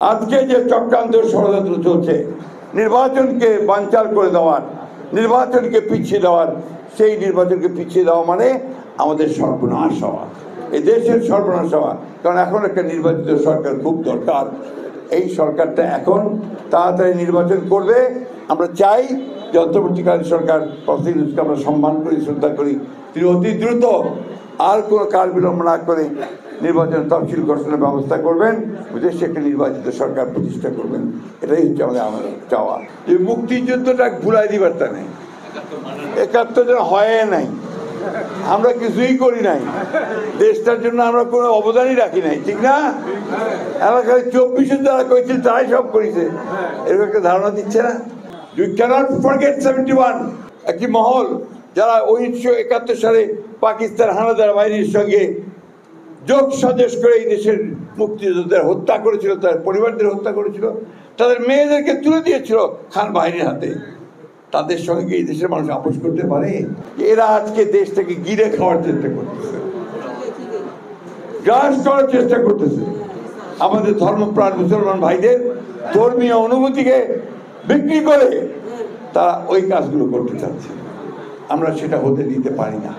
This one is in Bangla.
আজকে যে চক্রান্ত ষড়যন্ত্র চলছে নির্বাচনকে বানচাল করে দেওয়ার, নির্বাচনকে পিছিয়ে দেওয়ার, সেই নির্বাচনকে পিছিয়ে দেওয়া মানে আমাদের সর্বনাশ হওয়া, এই দেশের সর্বনাশ হওয়া। কারণ এখন একটা নির্বাচিত সরকার খুব দরকার। এই সরকারটা এখন তাড়াতাড়ি নির্বাচন করবে। আমরা চাই যে অন্তর্বর্তীকালীন সরকার প্রতিনিধিকে আমরা সম্মান করি, শ্রদ্ধা করি, তিনি অতি দ্রুত আর কোনো কাল বিলম্ব না করে নির্বাচন তফসিল ঘোষণার ব্যবস্থা করবেন, দেশে একটা নির্বাচিত সরকার প্রতিষ্ঠা করবেন। এটাই হচ্ছে আমাদের চাওয়া। যে মুক্তিযুদ্ধটা ভুলাই দিবার তা নেই, ৭১ জন হয় নাই, আমরা কিছুই করি নাই, দেশটার জন্য আমরা কোনো অবদানই রাখি নাই, ঠিক না? এলাকায় ২৪ যারা করেছিল তারাই সব করেছে, এরকম একটা ধারণা দিচ্ছে না। You cannot forget 71, একটি মহল যারা ১৯৭১ সালে পাকিস্তান হানাদার বাহিনীর সঙ্গে যোগ সাজেশ করে এই দেশের মুক্তিযোদ্ধাদের হত্যা করেছিল, তার পরিবারদের হত্যা করেছিল, তাদের মেয়েদেরকে তুলে দিয়েছিল খান বাহিনীর হাতে। তাদের সঙ্গে এই দেশের মানুষ আপোষ করতে পারে? এরা আজকে দেশটাকে গিলে খাওয়ার চেষ্টা করতেছে, গ্রাস করার চেষ্টা করতেছে। আমাদের ধর্মপ্রাণ মুসলমান ভাইদের ধর্মীয় অনুভূতিকে বিক্রি করে তারা ওই কাজগুলো করতে চাচ্ছে। আমরা সেটা হতে দিতে পারি না।